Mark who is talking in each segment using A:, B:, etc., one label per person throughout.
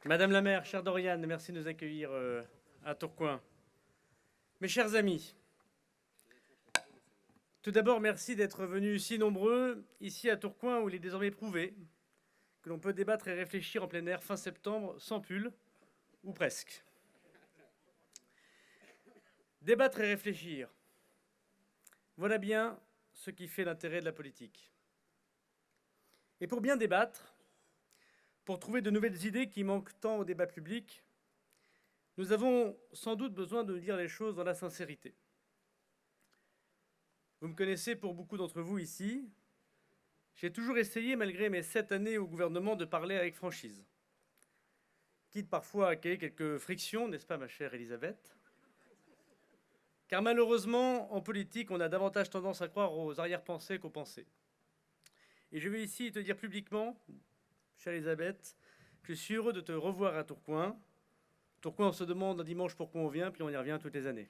A: Madame la maire, chère Doriane, merci de nous accueillir à Tourcoing. Mes chers amis, tout d'abord, merci d'être venus si nombreux ici à Tourcoing où il est désormais prouvé que l'on peut débattre et réfléchir en plein air fin septembre sans pull, ou presque. Débattre et réfléchir, voilà bien ce qui fait l'intérêt de la politique. Et pour bien débattre, pour trouver de nouvelles idées qui manquent tant au débat public, nous avons sans doute besoin de dire les choses dans la sincérité. Vous me connaissez pour beaucoup d'entre vous ici. J'ai toujours essayé, malgré mes 7 années au gouvernement, de parler avec franchise. Quitte parfois à créer quelques frictions, n'est-ce pas, ma chère Elisabeth? Car malheureusement, en politique, on a davantage tendance à croire aux arrière-pensées qu'aux pensées. Et je vais ici te dire publiquement, chère Elisabeth, que je suis heureux de te revoir à Tourcoing. Tourcoing, on se demande un dimanche pourquoi on vient, puis on y revient toutes les années.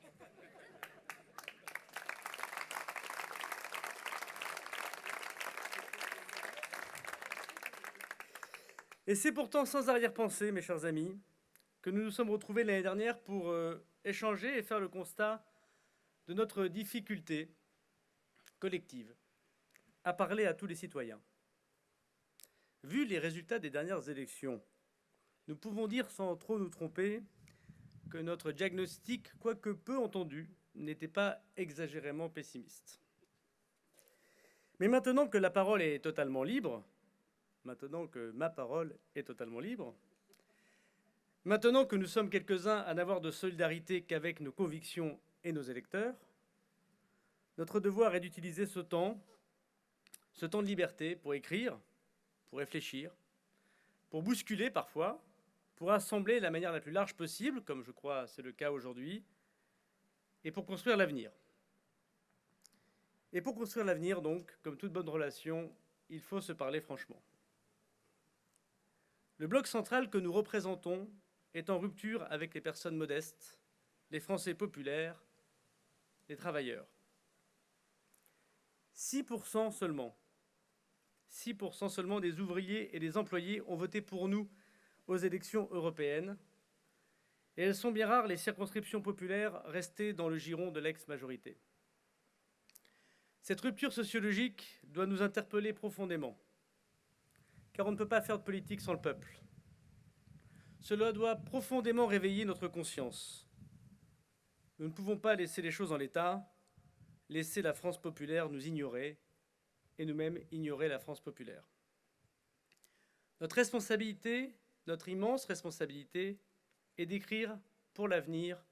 A: Et c'est pourtant sans arrière-pensée, mes chers amis, que nous nous sommes retrouvés l'année dernière pour échanger et faire le constat de notre difficulté collective à parler à tous les citoyens. Vu les résultats des dernières élections, nous pouvons dire sans trop nous tromper que notre diagnostic, quoique peu entendu, n'était pas exagérément pessimiste. Mais maintenant que la parole est totalement libre, maintenant que ma parole est totalement libre, maintenant que nous sommes quelques-uns à n'avoir de solidarité qu'avec nos convictions et nos électeurs, notre devoir est d'utiliser ce temps de liberté pour écrire, pour réfléchir, pour bousculer parfois, pour assembler de la manière la plus large possible, comme je crois c'est le cas aujourd'hui, et pour construire l'avenir. Et pour construire l'avenir, donc, comme toute bonne relation, il faut se parler franchement. Le bloc central que nous représentons est en rupture avec les personnes modestes, les Français populaires, les travailleurs. 6% seulement des ouvriers et des employés ont voté pour nous aux élections européennes. Et elles sont bien rares, les circonscriptions populaires restées dans le giron de l'ex-majorité. Cette rupture sociologique doit nous interpeller profondément, car on ne peut pas faire de politique sans le peuple. Cela doit profondément réveiller notre conscience. Nous ne pouvons pas laisser les choses en l'état, laisser la France populaire nous ignorer, et nous-mêmes ignorer la France populaire. Notre responsabilité, notre immense responsabilité, est d'écrire pour l'avenir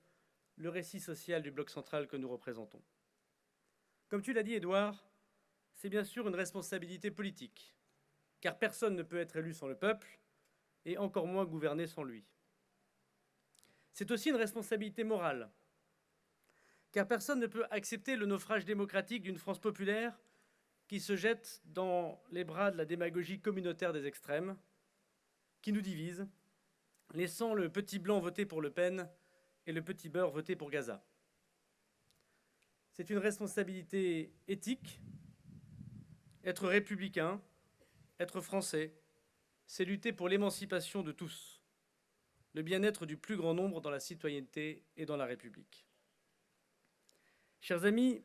A: le récit social du bloc central que nous représentons. Comme tu l'as dit, Édouard, c'est bien sûr une responsabilité politique, car personne ne peut être élu sans le peuple, et encore moins gouverner sans lui. C'est aussi une responsabilité morale, car personne ne peut accepter le naufrage démocratique d'une France populaire qui se jette dans les bras de la démagogie communautaire des extrêmes, qui nous divise, laissant le petit blanc voter pour Le Pen et le petit beurre voter pour Gaza. C'est une responsabilité éthique. Être républicain, être français, c'est lutter pour l'émancipation de tous, le bien-être du plus grand nombre dans la citoyenneté et dans la République. Chers amis,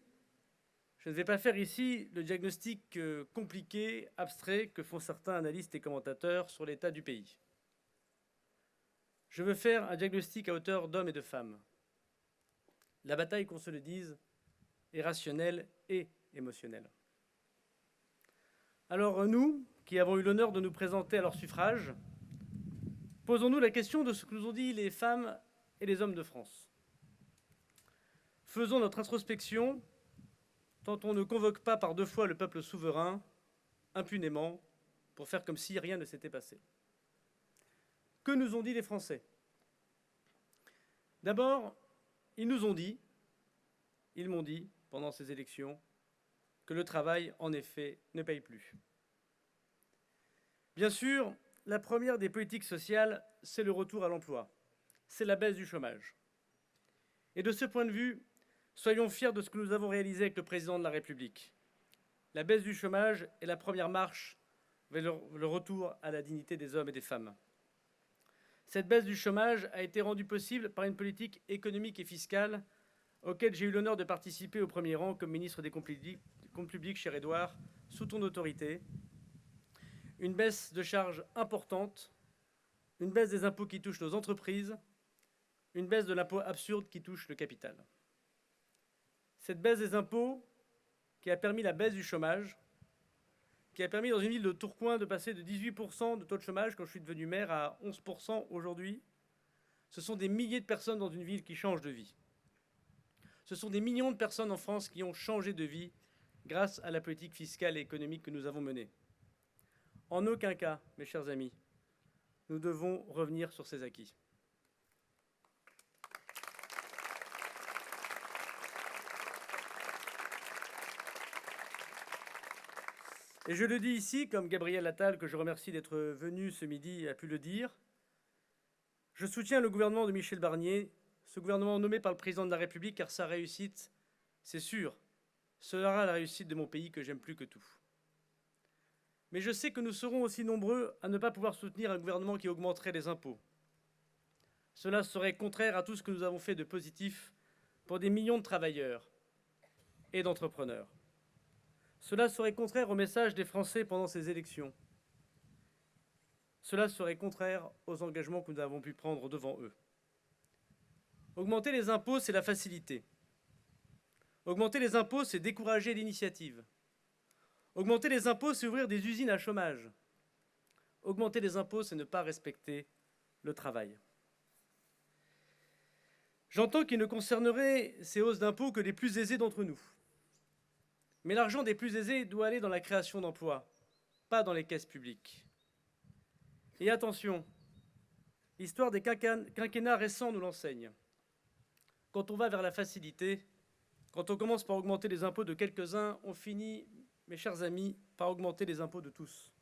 A: je ne vais pas faire ici le diagnostic compliqué, abstrait que font certains analystes et commentateurs sur l'état du pays. Je veux faire un diagnostic à hauteur d'hommes et de femmes. La bataille, qu'on se le dise, est rationnelle et émotionnelle. Alors nous, qui avons eu l'honneur de nous présenter à leur suffrage, posons-nous la question de ce que nous ont dit les femmes et les hommes de France. Faisons notre introspection, tant on ne convoque pas par 2 fois le peuple souverain, impunément, pour faire comme si rien ne s'était passé. Que nous ont dit les Français? D'abord, ils m'ont dit, pendant ces élections, que le travail, en effet, ne paye plus. Bien sûr, la première des politiques sociales, c'est le retour à l'emploi, c'est la baisse du chômage. Et de ce point de vue, soyons fiers de ce que nous avons réalisé avec le président de la République. La baisse du chômage est la première marche vers le retour à la dignité des hommes et des femmes. Cette baisse du chômage a été rendue possible par une politique économique et fiscale auquel j'ai eu l'honneur de participer au premier rang comme ministre des Comptes publics, cher Édouard, sous ton autorité. Une baisse de charges importante, une baisse des impôts qui touchent nos entreprises, une baisse de l'impôt absurde qui touche le capital. Cette baisse des impôts qui a permis la baisse du chômage, qui a permis dans une ville de Tourcoing de passer de 18% de taux de chômage quand je suis devenu maire à 11% aujourd'hui. Ce sont des milliers de personnes dans une ville qui changent de vie. Ce sont des millions de personnes en France qui ont changé de vie grâce à la politique fiscale et économique que nous avons menée. En aucun cas, mes chers amis, nous devons revenir sur ces acquis. Et je le dis ici, comme Gabriel Attal, que je remercie d'être venu ce midi, a pu le dire, je soutiens le gouvernement de Michel Barnier, ce gouvernement nommé par le président de la République, car sa réussite, c'est sûr, sera la réussite de mon pays que j'aime plus que tout. Mais je sais que nous serons aussi nombreux à ne pas pouvoir soutenir un gouvernement qui augmenterait les impôts. Cela serait contraire à tout ce que nous avons fait de positif pour des millions de travailleurs et d'entrepreneurs. Cela serait contraire au message des Français pendant ces élections. Cela serait contraire aux engagements que nous avons pu prendre devant eux. Augmenter les impôts, c'est la facilité. Augmenter les impôts, c'est décourager l'initiative. Augmenter les impôts, c'est ouvrir des usines à chômage. Augmenter les impôts, c'est ne pas respecter le travail. J'entends qu'il ne concernerait ces hausses d'impôts que les plus aisés d'entre nous. Mais l'argent des plus aisés doit aller dans la création d'emplois, pas dans les caisses publiques. Et attention, l'histoire des quinquennats récents nous l'enseigne. Quand on va vers la facilité, quand on commence par augmenter les impôts de quelques-uns, on finit, mes chers amis, par augmenter les impôts de tous.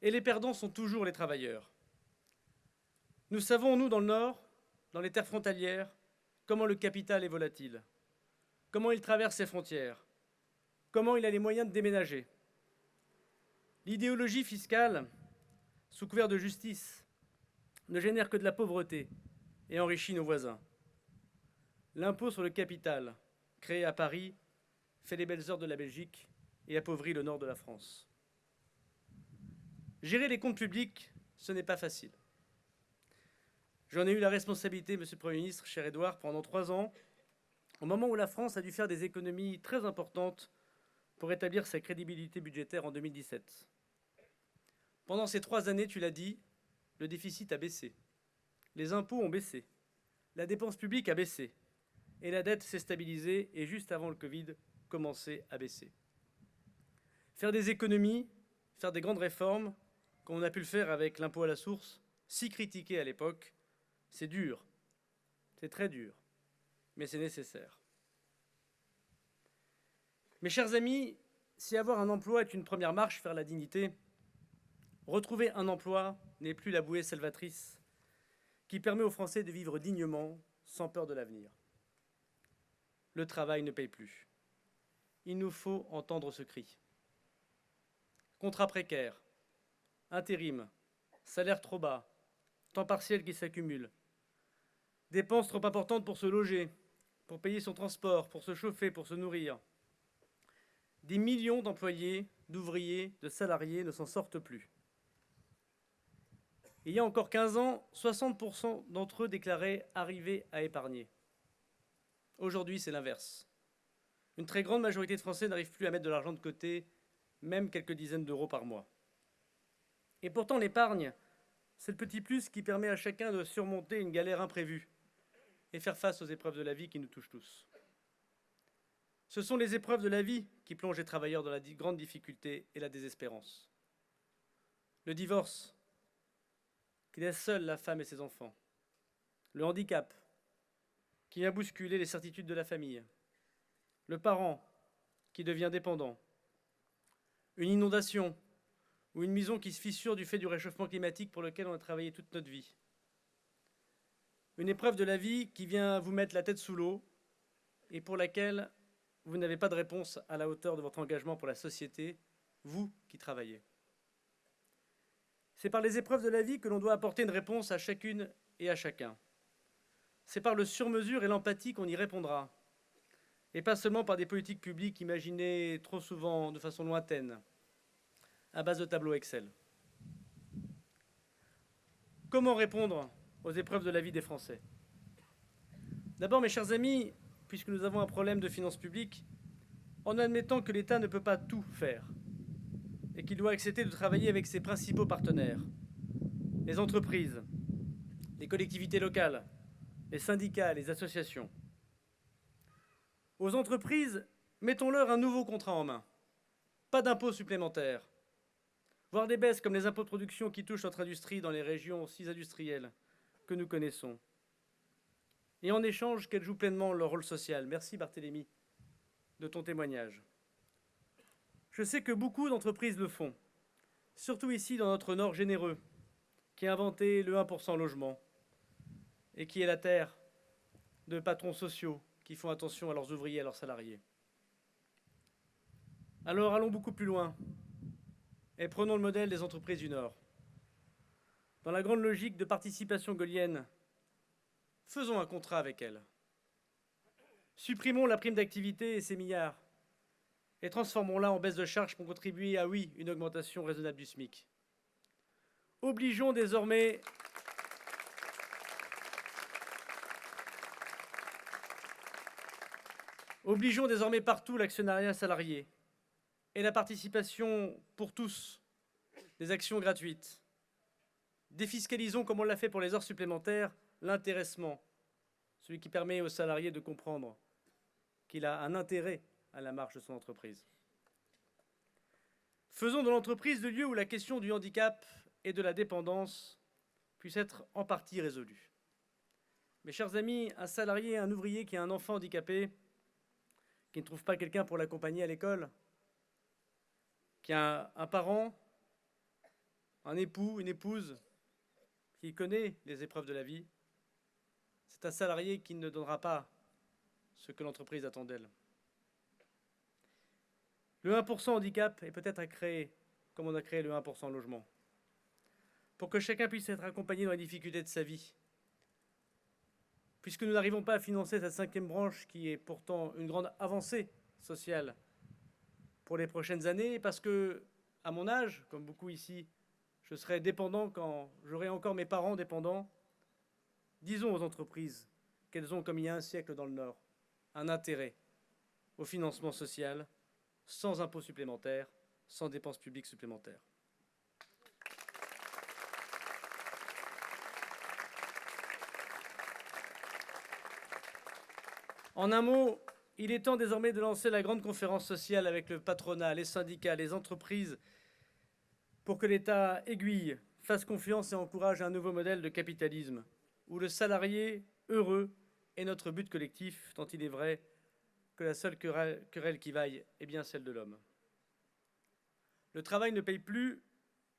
A: Et les perdants sont toujours les travailleurs. Nous savons, nous, dans le Nord, dans les terres frontalières, comment le capital est volatile, comment il traverse ses frontières, comment il a les moyens de déménager. L'idéologie fiscale, sous couvert de justice, ne génère que de la pauvreté et enrichit nos voisins. L'impôt sur le capital, créé à Paris, fait les belles heures de la Belgique et appauvrit le nord de la France. Gérer les comptes publics, ce n'est pas facile. J'en ai eu la responsabilité, Monsieur le Premier ministre, cher Édouard, pendant 3 ans, au moment où la France a dû faire des économies très importantes pour rétablir sa crédibilité budgétaire en 2017. Pendant ces 3 années, tu l'as dit, le déficit a baissé, les impôts ont baissé, la dépense publique a baissé, et la dette s'est stabilisée et, juste avant le Covid, commençait à baisser. Faire des économies, faire des grandes réformes, comme on a pu le faire avec l'impôt à la source, si critiqué à l'époque, c'est dur, c'est très dur, mais c'est nécessaire. Mes chers amis, si avoir un emploi est une première marche vers la dignité, retrouver un emploi n'est plus la bouée salvatrice qui permet aux Français de vivre dignement, sans peur de l'avenir. Le travail ne paye plus. Il nous faut entendre ce cri. Contrat précaire, intérim, salaire trop bas, temps partiel qui s'accumule, dépenses trop importantes pour se loger, pour payer son transport, pour se chauffer, pour se nourrir. Des millions d'employés, d'ouvriers, de salariés ne s'en sortent plus. Il y a encore 15 ans, 60% d'entre eux déclaraient arriver à épargner. Aujourd'hui, c'est l'inverse. Une très grande majorité de Français n'arrivent plus à mettre de l'argent de côté, même quelques dizaines d'euros par mois. Et pourtant, l'épargne, c'est le petit plus qui permet à chacun de surmonter une galère imprévue et faire face aux épreuves de la vie qui nous touchent tous. Ce sont les épreuves de la vie qui plongent les travailleurs dans la grande difficulté et la désespérance. Le divorce, qui laisse seule la femme et ses enfants. Le handicap, qui vient bousculer les certitudes de la famille. Le parent, qui devient dépendant. Une inondation ou une maison qui se fissure du fait du réchauffement climatique pour lequel on a travaillé toute notre vie. Une épreuve de la vie qui vient vous mettre la tête sous l'eau et pour laquelle vous n'avez pas de réponse à la hauteur de votre engagement pour la société, vous qui travaillez. C'est par les épreuves de la vie que l'on doit apporter une réponse à chacune et à chacun. C'est par le sur-mesure et l'empathie qu'on y répondra, et pas seulement par des politiques publiques imaginées trop souvent de façon lointaine, à base de tableaux Excel. Comment répondre aux épreuves de la vie des Français? D'abord, mes chers amis, puisque nous avons un problème de finances publiques, en admettant que l'État ne peut pas tout faire et qu'il doit accepter de travailler avec ses principaux partenaires, les entreprises, les collectivités locales, les syndicats, les associations. Aux entreprises, mettons-leur un nouveau contrat en main. Pas d'impôts supplémentaires, voire des baisses comme les impôts de production qui touchent notre industrie dans les régions si industrielles que nous connaissons. Et en échange, qu'elles jouent pleinement leur rôle social. Merci Barthélémy de ton témoignage. Je sais que beaucoup d'entreprises le font, surtout ici dans notre Nord généreux, qui a inventé le 1% logement et qui est la terre de patrons sociaux qui font attention à leurs ouvriers et à leurs salariés. Alors allons beaucoup plus loin et prenons le modèle des entreprises du Nord. Dans la grande logique de participation gaullienne, faisons un contrat avec elles. Supprimons la prime d'activité et ses milliards et transformons-la en baisse de charges pour contribuer à, oui, une augmentation raisonnable du SMIC. Obligeons désormais partout l'actionnariat salarié et la participation pour tous, des actions gratuites. Défiscalisons, comme on l'a fait pour les heures supplémentaires, l'intéressement, celui qui permet aux salariés de comprendre qu'il a un intérêt à la marche de son entreprise. Faisons de l'entreprise le lieu où la question du handicap et de la dépendance puisse être en partie résolue. Mes chers amis, un salarié, un ouvrier qui a un enfant handicapé, qui ne trouve pas quelqu'un pour l'accompagner à l'école, qui a un parent, un époux, une épouse, qui connaît les épreuves de la vie, c'est un salarié qui ne donnera pas ce que l'entreprise attend d'elle. Le 1% handicap est peut-être à créer, comme on a créé le 1% logement, pour que chacun puisse être accompagné dans les difficultés de sa vie. Puisque nous n'arrivons pas à financer cette 5e branche qui est pourtant une grande avancée sociale pour les prochaines années, parce que, à mon âge, comme beaucoup ici, je serai dépendant quand j'aurai encore mes parents dépendants. Disons aux entreprises qu'elles ont, comme il y a un siècle dans le Nord, un intérêt au financement social, sans impôts supplémentaires, sans dépenses publiques supplémentaires. En un mot, il est temps désormais de lancer la grande conférence sociale avec le patronat, les syndicats, les entreprises, pour que l'État aiguille, fasse confiance et encourage un nouveau modèle de capitalisme, où le salarié heureux est notre but collectif, tant il est vrai que la seule querelle qui vaille est bien celle de l'homme. Le travail ne paye plus,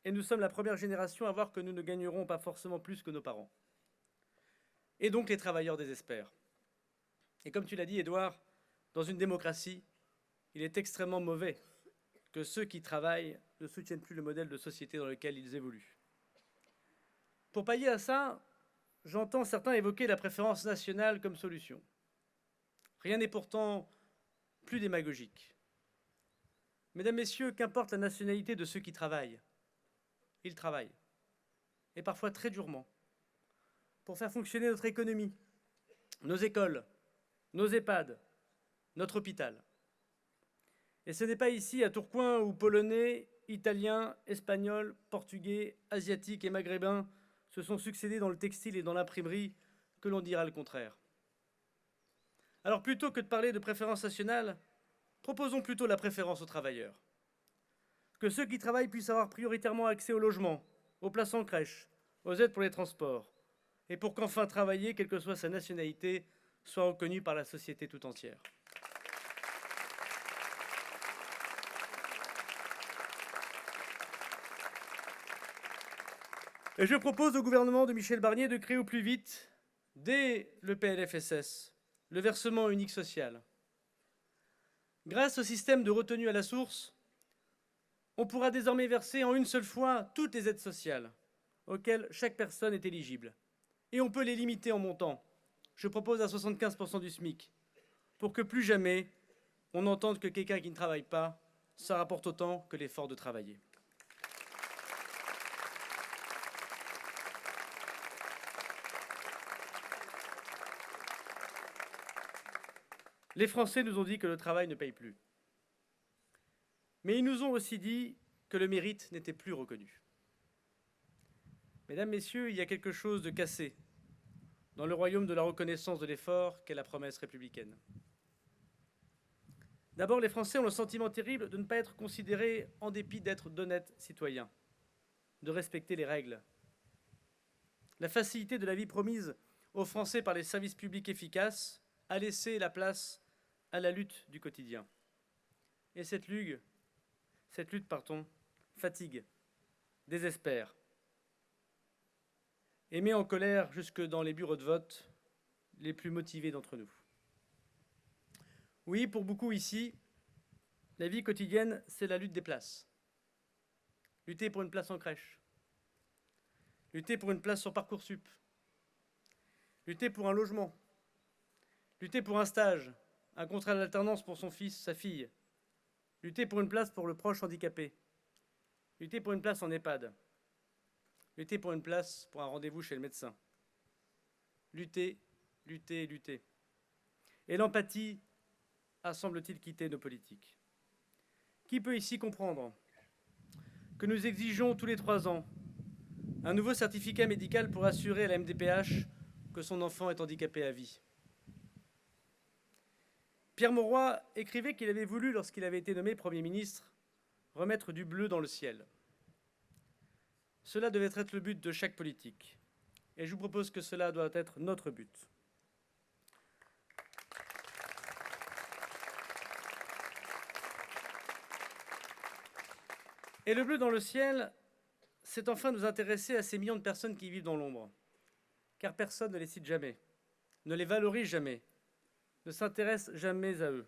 A: et nous sommes la première génération à voir que nous ne gagnerons pas forcément plus que nos parents. Et donc les travailleurs désespèrent. Et comme tu l'as dit, Édouard, dans une démocratie, il est extrêmement mauvais que ceux qui travaillent ne soutiennent plus le modèle de société dans lequel ils évoluent. Pour pallier à ça, j'entends certains évoquer la préférence nationale comme solution. Rien n'est pourtant plus démagogique. Mesdames, Messieurs, qu'importe la nationalité de ceux qui travaillent, ils travaillent, et parfois très durement, pour faire fonctionner notre économie, nos écoles, nos EHPAD, notre hôpital. Et ce n'est pas ici, à Tourcoing, où Polonais, Italiens, Espagnols, Portugais, Asiatiques et Maghrébins se sont succédés dans le textile et dans l'imprimerie que l'on dira le contraire. Alors plutôt que de parler de préférence nationale, proposons plutôt la préférence aux travailleurs. Que ceux qui travaillent puissent avoir prioritairement accès au logement, aux places en crèche, aux aides pour les transports, et pour qu'enfin travailler, quelle que soit sa nationalité, soit reconnu par la société tout entière. Et je propose au gouvernement de Michel Barnier de créer au plus vite, dès le PLFSS, le versement unique social. Grâce au système de retenue à la source, On pourra désormais verser en une seule fois toutes les aides sociales auxquelles chaque personne est éligible. Et on peut les limiter en montant. Je propose à 75% du SMIC, pour que plus jamais on n'entende que quelqu'un qui ne travaille pas, ça rapporte autant que l'effort de travailler. Les Français nous ont dit que le travail ne paye plus. Mais ils nous ont aussi dit que le mérite n'était plus reconnu. Mesdames, Messieurs, il y a quelque chose de cassé dans le royaume de la reconnaissance de l'effort qu'est la promesse républicaine. D'abord, les Français ont le sentiment terrible de ne pas être considérés en dépit d'être d'honnêtes citoyens, de respecter les règles. La facilité de la vie promise aux Français par les services publics efficaces a laissé la place à la lutte du quotidien. Et cette lutte, fatigue, désespère, et met en colère jusque dans les bureaux de vote les plus motivés d'entre nous. Oui, pour beaucoup ici, la vie quotidienne, c'est la lutte des places. Lutter pour une place en crèche, lutter pour une place sur Parcoursup, lutter pour un logement, lutter pour un stage, un contrat d'alternance pour son fils, sa fille, lutter pour une place pour le proche handicapé, lutter pour une place en EHPAD, lutter pour une place pour un rendez-vous chez le médecin. Lutter, lutter, lutter. Et l'empathie a, semble-t-il, quitté nos politiques. Qui peut ici comprendre que nous exigeons tous les 3 ans un nouveau certificat médical pour assurer à la MDPH que son enfant est handicapé à vie? Pierre Mauroy écrivait qu'il avait voulu, lorsqu'il avait été nommé Premier ministre, remettre du bleu dans le ciel. Cela devait être le but de chaque politique. Et je vous propose que cela doit être notre but. Et le bleu dans le ciel, c'est enfin nous intéresser à ces millions de personnes qui vivent dans l'ombre. Car personne ne les cite jamais, ne les valorise jamais, ne s'intéresse jamais à eux.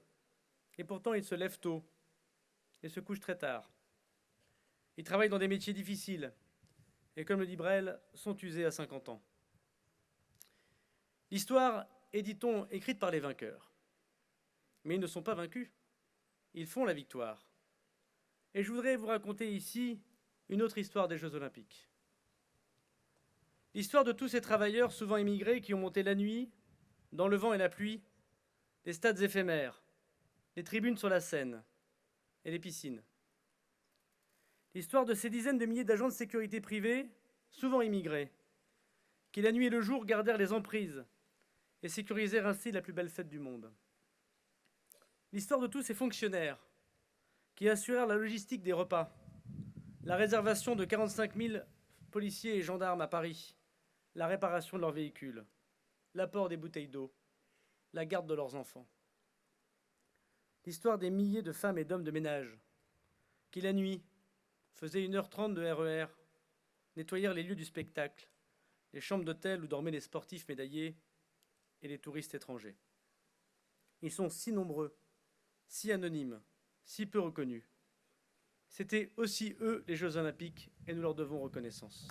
A: Et pourtant, ils se lèvent tôt et se couchent très tard. Ils travaillent dans des métiers difficiles et, comme le dit Brel, sont usés à 50 ans. L'histoire est, dit-on, écrite par les vainqueurs. Mais ils ne sont pas vaincus. Ils font la victoire. Et je voudrais vous raconter ici une autre histoire des Jeux Olympiques. L'histoire de tous ces travailleurs, souvent immigrés, qui ont monté la nuit, dans le vent et la pluie, les stades éphémères, les tribunes sur la Seine et les piscines. L'histoire de ces dizaines de milliers d'agents de sécurité privés, souvent immigrés, qui la nuit et le jour gardèrent les emprises et sécurisèrent ainsi la plus belle fête du monde. L'histoire de tous ces fonctionnaires qui assurèrent la logistique des repas, la réservation de 45 000 policiers et gendarmes à Paris, la réparation de leurs véhicules, l'apport des bouteilles d'eau, la garde de leurs enfants. L'histoire des milliers de femmes et d'hommes de ménage qui, la nuit, faisaient 1h30 de RER, nettoyèrent les lieux du spectacle, les chambres d'hôtel où dormaient les sportifs médaillés et les touristes étrangers. Ils sont si nombreux, si anonymes, si peu reconnus. C'étaient aussi eux les Jeux Olympiques et nous leur devons reconnaissance.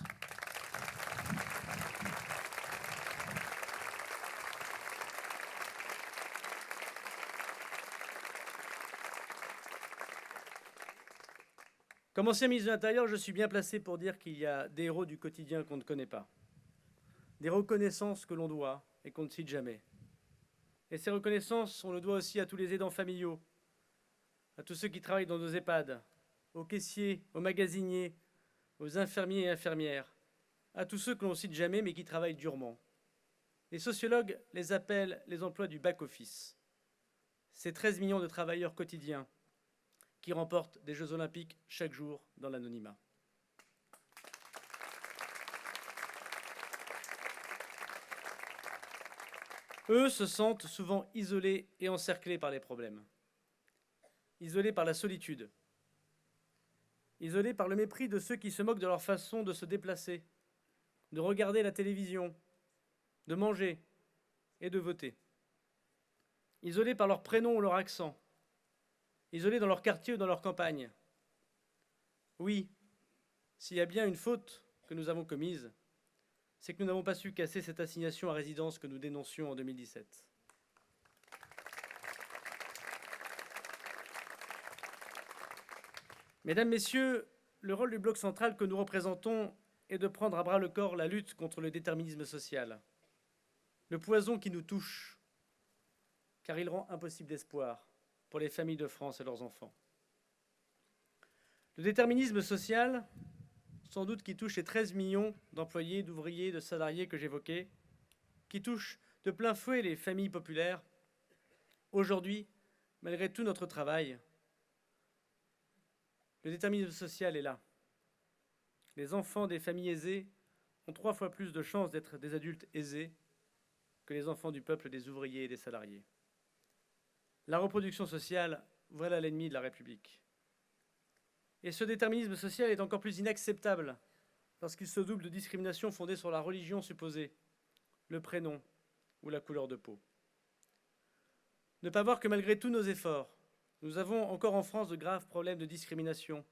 A: Comme ancien ministre de l'Intérieur, je suis bien placé pour dire qu'il y a des héros du quotidien qu'on ne connaît pas, des reconnaissances que l'on doit et qu'on ne cite jamais. Et ces reconnaissances, on le doit aussi à tous les aidants familiaux, à tous ceux qui travaillent dans nos EHPAD, aux caissiers, aux magasiniers, aux infirmiers et infirmières, à tous ceux que l'on ne cite jamais mais qui travaillent durement. Les sociologues les appellent les emplois du back-office. Ces 13 millions de travailleurs quotidiens qui remportent des Jeux Olympiques chaque jour dans l'anonymat. Eux se sentent souvent isolés et encerclés par les problèmes. Isolés par la solitude. Isolés par le mépris de ceux qui se moquent de leur façon de se déplacer, de regarder la télévision, de manger et de voter. Isolés par leur prénom ou leur accent. Isolés dans leur quartier ou dans leur campagne. Oui, s'il y a bien une faute que nous avons commise, c'est que nous n'avons pas su casser cette assignation à résidence que nous dénoncions en 2017. Mesdames, Messieurs, le rôle du bloc central que nous représentons est de prendre à bras-le-corps la lutte contre le déterminisme social, le poison qui nous touche, car il rend impossible d'espoir pour les familles de France et leurs enfants. Le déterminisme social, sans doute qui touche les 13 millions d'employés, d'ouvriers, de salariés que j'évoquais, qui touche de plein fouet les familles populaires. Aujourd'hui, malgré tout notre travail, le déterminisme social est là. Les enfants des familles aisées ont 3 fois plus de chances d'être des adultes aisés que les enfants du peuple des ouvriers et des salariés. La reproduction sociale, voilà l'ennemi de la République. Et ce déterminisme social est encore plus inacceptable parce qu'il se double de discrimination fondée sur la religion supposée, le prénom ou la couleur de peau. Ne pas voir que malgré tous nos efforts, nous avons encore en France de graves problèmes de discrimination,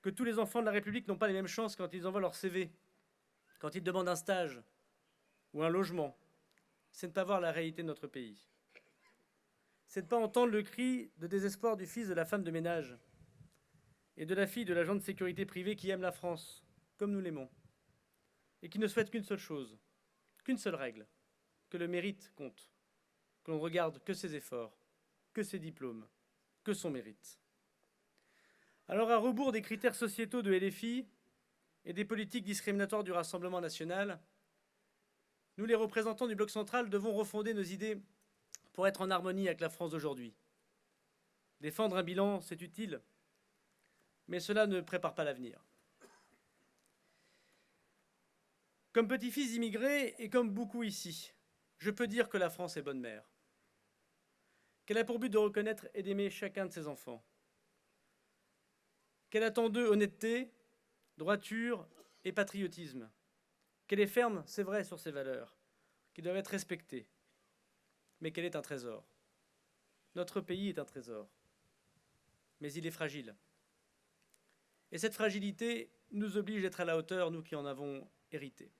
A: que tous les enfants de la République n'ont pas les mêmes chances quand ils envoient leur CV, quand ils demandent un stage ou un logement, c'est ne pas voir la réalité de notre pays. C'est ne pas entendre le cri de désespoir du fils de la femme de ménage et de la fille de l'agent de sécurité privée qui aime la France, comme nous l'aimons, et qui ne souhaite qu'une seule chose, qu'une seule règle, que le mérite compte, que l'on ne regarde que ses efforts, que ses diplômes, que son mérite. Alors, à rebours des critères sociétaux de LFI et des politiques discriminatoires du Rassemblement national, nous, les représentants du bloc central, devons refonder nos idées pour être en harmonie avec la France d'aujourd'hui. Défendre un bilan, c'est utile, mais cela ne prépare pas l'avenir. Comme petit-fils d'immigrés et comme beaucoup ici, je peux dire que la France est bonne mère, qu'elle a pour but de reconnaître et d'aimer chacun de ses enfants, qu'elle attend d'eux honnêteté, droiture et patriotisme, qu'elle est ferme, c'est vrai, sur ses valeurs, qui doivent être respectées, mais qu'elle est un trésor. Notre pays est un trésor, mais il est fragile. Et cette fragilité nous oblige d'être à la hauteur, nous qui en avons hérité.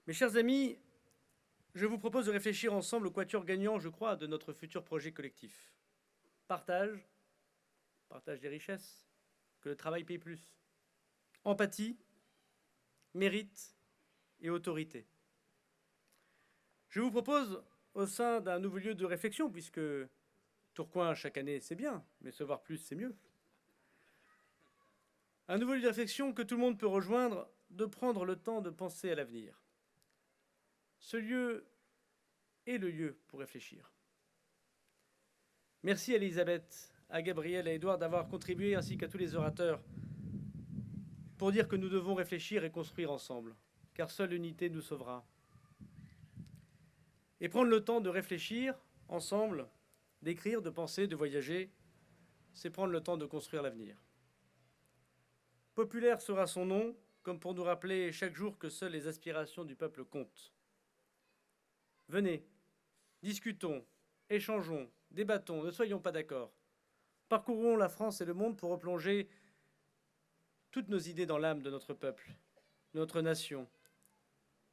A: Mes chers amis, je vous propose de réfléchir ensemble au quatuor gagnant, je crois, de notre futur projet collectif. Partage des richesses, que le travail paye plus. Empathie, mérite et autorité. Je vous propose, au sein d'un nouveau lieu de réflexion, puisque Tourcoing chaque année c'est bien, mais se voir plus c'est mieux, un nouveau lieu de réflexion que tout le monde peut rejoindre, de prendre le temps de penser à l'avenir. Ce lieu est le lieu pour réfléchir. Merci à Elisabeth, à Gabriel et à Édouard d'avoir contribué, ainsi qu'à tous les orateurs, pour dire que nous devons réfléchir et construire ensemble, car seule l'unité nous sauvera. Et prendre le temps de réfléchir ensemble, d'écrire, de penser, de voyager, c'est prendre le temps de construire l'avenir. Populaire sera son nom, comme pour nous rappeler chaque jour que seules les aspirations du peuple comptent. Venez, discutons, échangeons, débattons, ne soyons pas d'accord. Parcourons la France et le monde pour replonger toutes nos idées dans l'âme de notre peuple, de notre nation,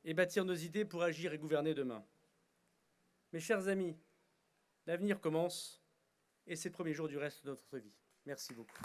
A: et bâtir nos idées pour agir et gouverner demain. Mes chers amis, l'avenir commence, et c'est le premier jour du reste de notre vie. Merci beaucoup.